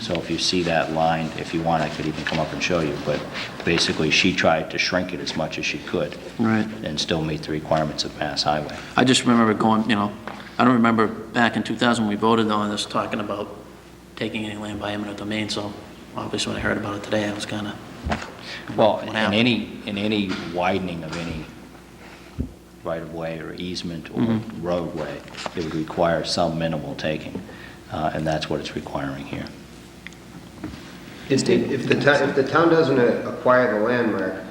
Speaker 10: So if you see that line, if you want, I could even come up and show you, but basically, she tried to shrink it as much as she could.
Speaker 3: Right.
Speaker 10: And still meet the requirements of Mass Highway.
Speaker 3: I just remember going, I don't remember back in 2000 when we voted on this, talking about taking any land by eminent domain, so obviously when I heard about it today, I was kind of,
Speaker 10: Well,
Speaker 3: what
Speaker 10: in
Speaker 3: happened?
Speaker 10: any widening of any right-of-way or easement or roadway, it would require some minimal taking, and that's what it's requiring here.
Speaker 11: If the town doesn't acquire the landmark,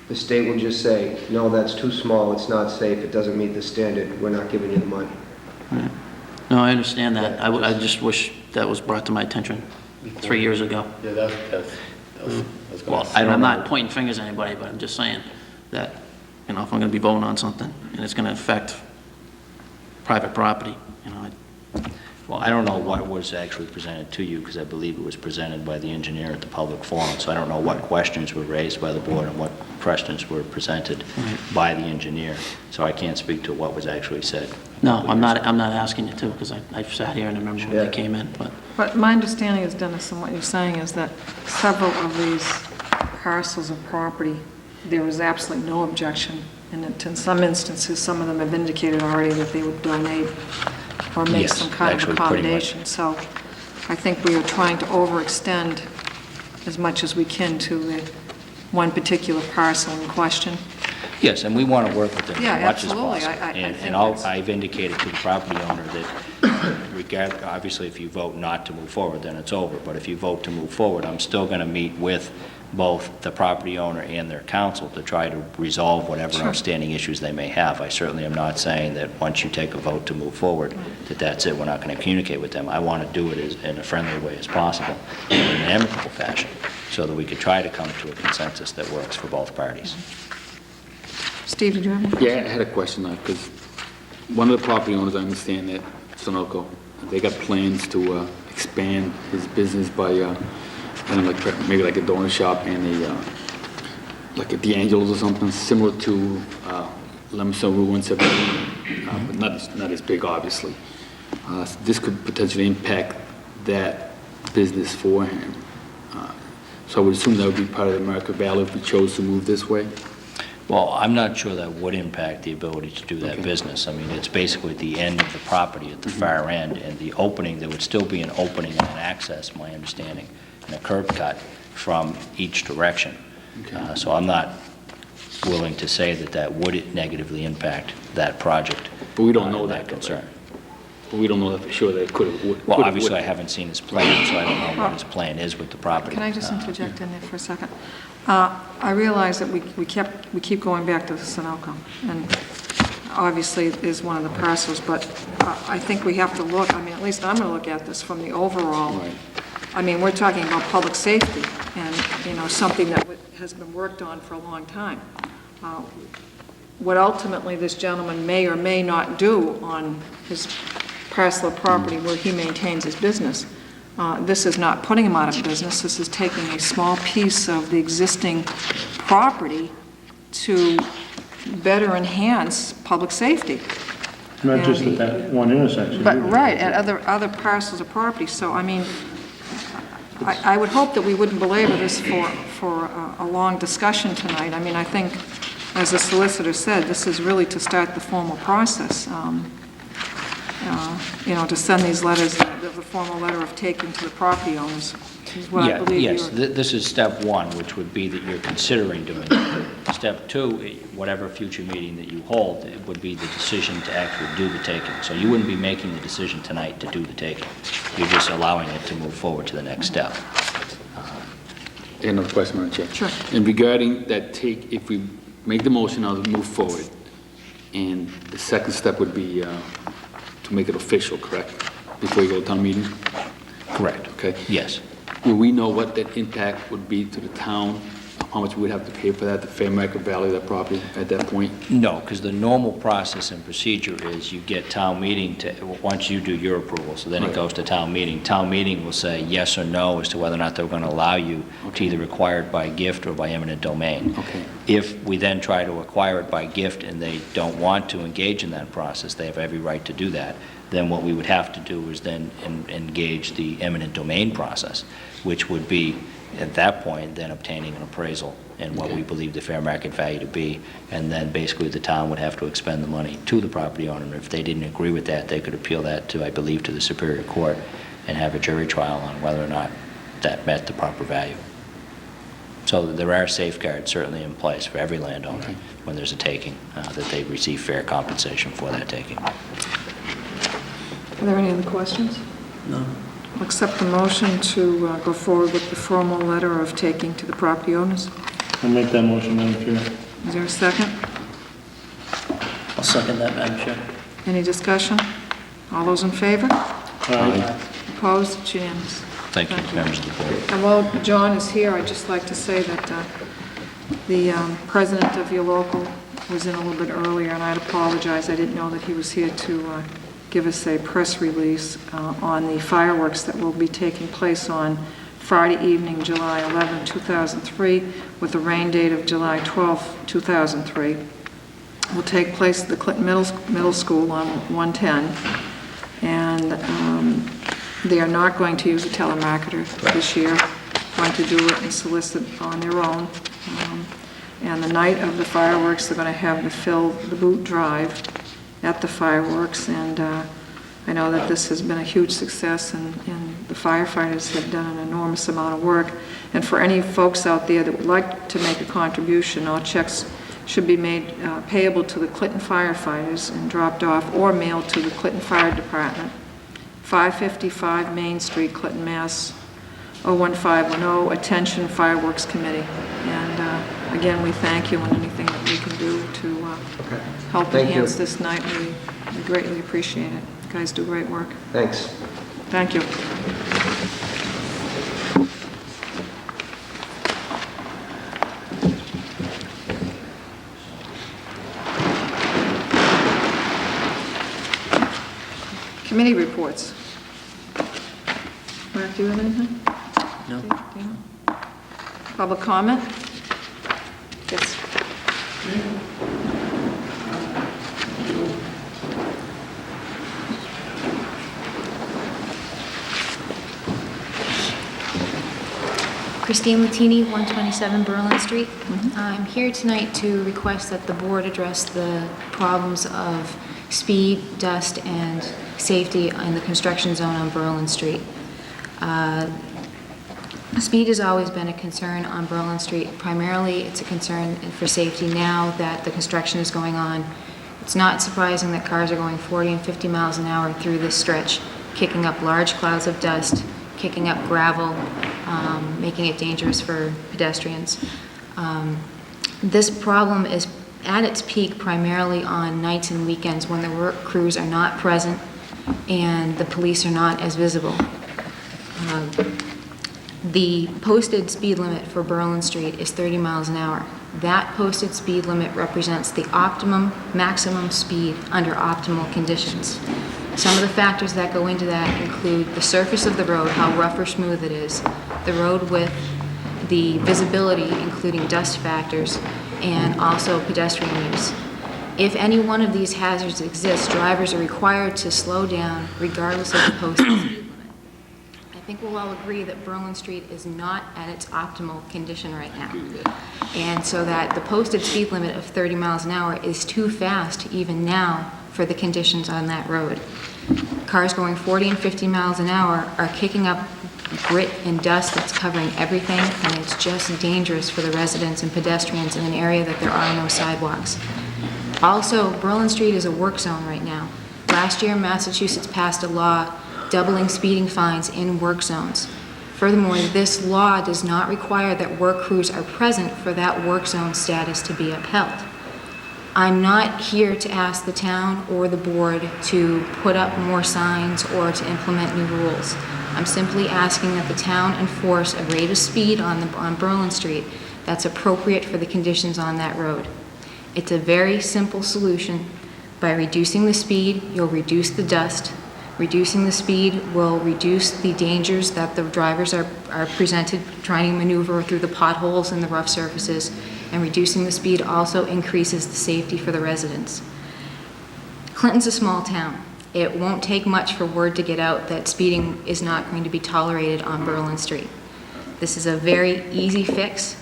Speaker 11: the state will just say, no, that's too small, it's not safe, it doesn't meet the standard, we're not giving you the money.
Speaker 3: no, I understand that. I just wish that was brought to my attention 3 years ago.
Speaker 2: Yeah, that's
Speaker 3: Well, I'm not pointing fingers at anybody, but I'm just saying that, if I'm going to be voting on something, and it's going to affect private property,
Speaker 10: Well, I don't know what was actually presented to you, because I believe it was presented by the engineer at the public forum, so I don't know what questions were raised by the board and what questions were presented by the engineer, so I can't speak to what was actually said.
Speaker 3: No, I'm not asking you to, because I've sat here and I remember when they came in, but...
Speaker 1: But my understanding is, Dennis, and what you're saying is that several of these parcels of property, there was absolutely no objection, and that in some instances, some of them have indicated already that they would donate or make
Speaker 10: Yes,
Speaker 1: some kind
Speaker 10: actually,
Speaker 1: of
Speaker 10: pretty much.
Speaker 1: accommodation. So I think we are trying to overextend as much as we can to the one particular parcel in question.
Speaker 10: Yes, and we want to work with them
Speaker 1: Yeah,
Speaker 10: as much as
Speaker 1: absolutely.
Speaker 10: possible.
Speaker 1: I
Speaker 10: And
Speaker 1: think that's-
Speaker 10: I've indicated to the property owner that obviously, if you vote not to move forward, then it's over. But if you vote to move forward, I'm still going to meet with both the property owner and their counsel to try to resolve whatever outstanding issues they may have. I certainly am not saying that once you take a vote to move forward, that that's it, we're not going to communicate with them. I want to do it in a friendly way as possible, in an amicable fashion, so that we could try to come to a consensus that works for both parties.
Speaker 1: Steve, did you have any?
Speaker 2: Yeah, I had a question, because one of the property owners, I understand that, Sunoco, they got plans to expand his business by, maybe like a donut shop and like a D'Angelo's or something, similar to Lemonster Route 117, but not as big, obviously. This could potentially impact that business for him. So I would assume that would be part of the America Valley if we chose to move this way?
Speaker 10: Well, I'm not sure that would impact the ability to do that
Speaker 2: Okay.
Speaker 10: business. I mean, it's basically the end of the property at the far end, and the opening, there would still be an opening and an access, my understanding, and a curb cut from each direction.
Speaker 2: Okay.
Speaker 10: So I'm not willing to say that that would negatively impact that project.
Speaker 2: But we don't know
Speaker 10: and
Speaker 2: that, though,
Speaker 10: concern.
Speaker 2: right? But we don't know that for sure that it could have.
Speaker 10: Well, obviously, I haven't seen his plan, so I don't know what his plan is with the property.
Speaker 1: Can I just interject in there for a second? I realize that we keep going back to the Sunoco, and obviously it is one of the parcels, but I think we have to look, at least I'm going to look at this from the overall.
Speaker 2: Right.
Speaker 1: We're talking about public safety, and, something that has been worked on for a long time. What ultimately this gentleman may or may not do on his parcel of property where he maintains his business, this is not putting him out of business. This is taking a small piece of the existing property to better enhance public safety.
Speaker 4: Not just at that one intersection.
Speaker 1: But,
Speaker 4: either.
Speaker 1: right, at other parcels of property. So, I would hope that we wouldn't belabor this for a long discussion tonight. I think, as the solicitor said, this is really to start the formal process. To send these letters, the formal letter of taking to the property owners, is what I believe
Speaker 10: Yes,
Speaker 1: you're...
Speaker 10: this is step one, which would be that you're considering doing it. Step two, whatever future meeting that you hold, it would be the decision to actually do the taking. So you wouldn't be making the decision tonight to do the taking. You're just allowing it to move forward to the next step.
Speaker 2: I have another question, Madam Chair.
Speaker 1: Sure.
Speaker 2: And regarding that take, if we make the motion, I'll move forward, and the second step would be to make it official, correct? Before you go to town meeting?
Speaker 10: Correct.
Speaker 2: Okay.
Speaker 10: Yes.
Speaker 2: Will we know what that impact would be to the town how much we'd have to pay for that, the fair market value of that property at that point?
Speaker 10: No, because the normal process and procedure is you get town meeting to, once you do your approval, so then it
Speaker 2: Right.
Speaker 10: goes to town meeting. Town meeting will say yes or no as to whether or not they're going to allow you to either acquire it by gift or by eminent domain.
Speaker 2: Okay.
Speaker 10: If we then try to acquire it by gift and they don't want to engage in that process, they have every right to do that, then what we would have to do is then engage the eminent domain process, which would be, at that point, then obtaining an appraisal and what we believe the fair market value to be, and then basically the town would have to expend the money to the property owner. And if they didn't agree with that, they could appeal that to, I believe, to the Superior Court and have a jury trial on whether or not that met the proper value. So there are safeguards certainly in place for every landowner when there's a taking, that they receive fair compensation for that taking.
Speaker 1: Are there any other questions?
Speaker 3: No.
Speaker 1: I'll accept the motion to go forward with the formal letter of taking to the property owners.
Speaker 4: I'll make that motion, Madam Chair.
Speaker 1: Is there a second?
Speaker 3: I'll second that, Madam Chair.
Speaker 1: Any discussion? All those in favor?
Speaker 4: Aye.
Speaker 1: Opposed? It's unanimous.
Speaker 10: Thank you, members of the board.
Speaker 1: And while John is here, I'd just like to say that the president of your local was in a little bit earlier, and I'd apologize. I didn't know that he was here to give us a press release on the fireworks that will be taking place on Friday evening, July 11, 2003, with a rain date of July 12, 2003. It will take place at the Clinton Middle School on 110, and they are not going to use a telemarketer this year, going to do it and solicit on their own. And the night of the fireworks, they're going to have to fill the boot drive at the fireworks, and I know that this has been a huge success, and the firefighters have done an enormous amount of work. And for any folks out there that would like to make a contribution, all checks should be made payable to the Clinton firefighters and dropped off or mailed to the Clinton Fire Department, 555 Main Street, Clinton, Mass. 01510, attention Fireworks Committee. And again, we thank you, and anything that we can do to help
Speaker 11: Thank you.
Speaker 1: enhance this night, we greatly appreciate it. You guys do great work.
Speaker 11: Thanks.
Speaker 1: Thank you. Committee reports. Mark, do you have anything?
Speaker 3: No.
Speaker 1: Dana? Public comment? Yes.
Speaker 12: Christine Latini, 127 Berlin Street. I'm here tonight to request that the board address the problems of speed, dust, and safety in the construction zone on Berlin Street. Speed has always been a concern on Berlin Street. Primarily, it's a concern for safety now that the construction is going on. It's not surprising that cars are going 40 and 50 miles an hour through this stretch, kicking up large clouds of dust, kicking up gravel, making it dangerous for pedestrians. This problem is at its peak primarily on nights and weekends when the work crews are not present and the police are not as visible. The posted speed limit for Berlin Street is 30 miles an hour. That posted speed limit represents the maximum speed under optimal conditions. Some of the factors that go into that include the surface of the road, how rough or smooth it is, the road width, the visibility, including dust factors, and also pedestrian use. If any one of these hazards exists, drivers are required to slow down regardless of the posted speed limit. I think we'll all agree that Berlin Street is not at its optimal condition right now. And so that the posted speed limit of 30 miles an hour is too fast even now for the conditions on that road. Cars going 40 and 50 miles an hour are kicking up grit and dust that's covering everything, and it's just dangerous for the residents and pedestrians in an area that there are no sidewalks. Also, Berlin Street is a work zone right now. Last year, Massachusetts passed a law doubling speeding fines in work zones. Furthermore, this law does not require that work crews are present for that work zone status to be upheld. I'm not here to ask the town or the board to put up more signs or to implement new rules. I'm simply asking that the town enforce a rate of speed on Berlin Street that's appropriate for the conditions on that road. It's a very simple solution. By reducing the speed, you'll reduce the dust. Reducing the speed will reduce the dangers that the drivers are presented trying to maneuver through the potholes and the rough surfaces. And reducing the speed also increases the safety for the residents. Clinton's a small town. It won't take much for word to get out that speeding is not going to be tolerated on Berlin Street. This is a very easy fix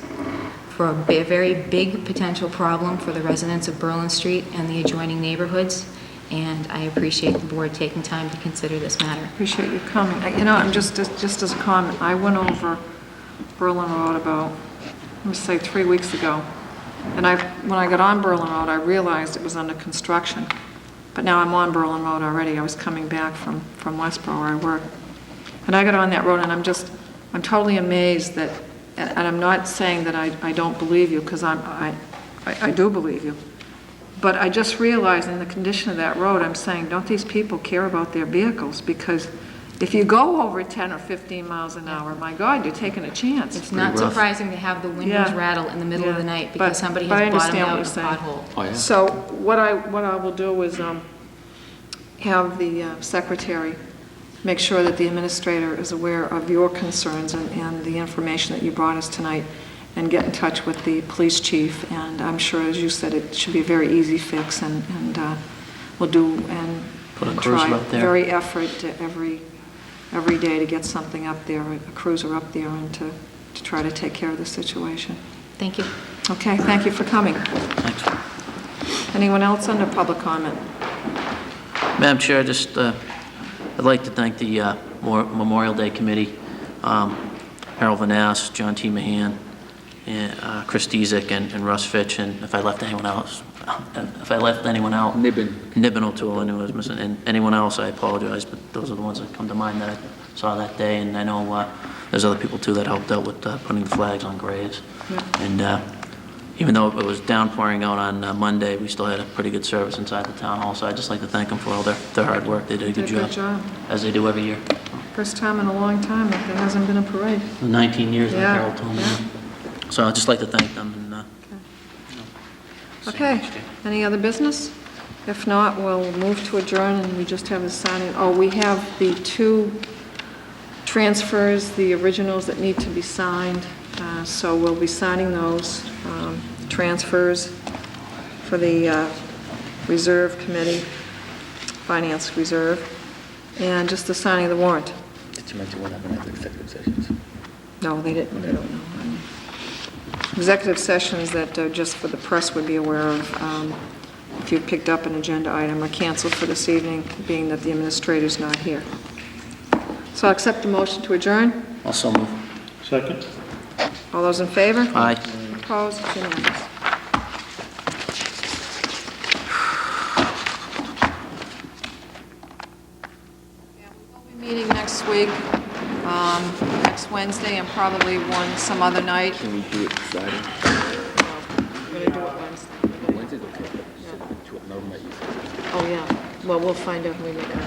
Speaker 12: for a very big potential problem for the residents of Berlin Street and the adjoining neighborhoods, and I appreciate the board taking time to consider this matter.
Speaker 1: Appreciate you coming. You know, I'm just as a comment, I went over Berlin Road about, let me say, 3 weeks ago, and when I got on Berlin Road, I realized it was under construction. But now I'm on Berlin Road already. I was coming back from Westboro, where I work. And I got on that road, and I'm totally amazed that, and I'm not saying that I don't believe you, because I do believe you. But I just realized in the condition of that road, I'm saying, don't these people care about their vehicles? Because if you go over 10 or 15 miles an hour, my God, you're taking a chance.
Speaker 12: It's not surprising to have the windows rattle in the middle of the night because somebody has bottomed out a pothole.
Speaker 2: Oh, yeah.
Speaker 1: So what I will do is have the secretary make sure that the administrator is aware of your concerns and the information that you brought us tonight, and get in touch with the police chief. And I'm sure, as you said, it should be a very easy fix, and we'll do and
Speaker 3: Put a cruiser
Speaker 1: try
Speaker 3: up there.
Speaker 1: very effort to every day to get something up there, a cruiser up there, and to try to take care of the situation.
Speaker 12: Thank you.
Speaker 1: Okay, thank you for coming.
Speaker 3: Thanks.
Speaker 1: Anyone else under public comment?
Speaker 3: Madam Chair, I'd like to thank the Memorial Day Committee, Harold Van Ness, John T. Mahan, and Chris Dezek, and Russ Fitch, and if I left anyone else, Nibbin O'Toole, I knew I was missing, and anyone else, I apologize, but those are the ones that come to mind that I saw that day, and I know there's other people too that helped out with putting the flags on graves.
Speaker 1: Yeah.
Speaker 3: And even though it was downpouring out on Monday, we still had a pretty good service inside the town hall, so I'd just like to thank them for all their hard work. They did a good job, as they do every year.
Speaker 1: First time in a long time that there hasn't been a parade.
Speaker 3: 19 years, like
Speaker 1: Yeah,
Speaker 3: Harold told me.
Speaker 1: yeah.
Speaker 3: So I'd just like to thank them. And,
Speaker 1: Okay, any other business? If not, we'll move to adjourn, and we just have the signing. Oh, we have the 2 transfers, the originals that need to be signed, so we'll be signing those transfers for the Reserve Committee, Finance Reserve, and just the signing of the warrant.
Speaker 2: Did you mention what happened at the executive sessions?
Speaker 1: No, they didn't, they don't know. Executive sessions that just for the press would be aware of, if you picked up an agenda item, are canceled for this evening, being that the administrator's not here. So I'll accept the motion to adjourn.
Speaker 3: Also move.
Speaker 4: Second?
Speaker 1: All those in favor?
Speaker 3: Aye.
Speaker 1: Opposed? It's unanimous. Yeah, we will be meeting next week, next Wednesday, and probably some other night.
Speaker 2: Can we do it Friday?
Speaker 1: We're going to do it Wednesday.
Speaker 2: Wednesday's okay.
Speaker 1: Yeah.
Speaker 2: So, no, might use it.
Speaker 1: Oh, yeah. Well, we'll find out when we make our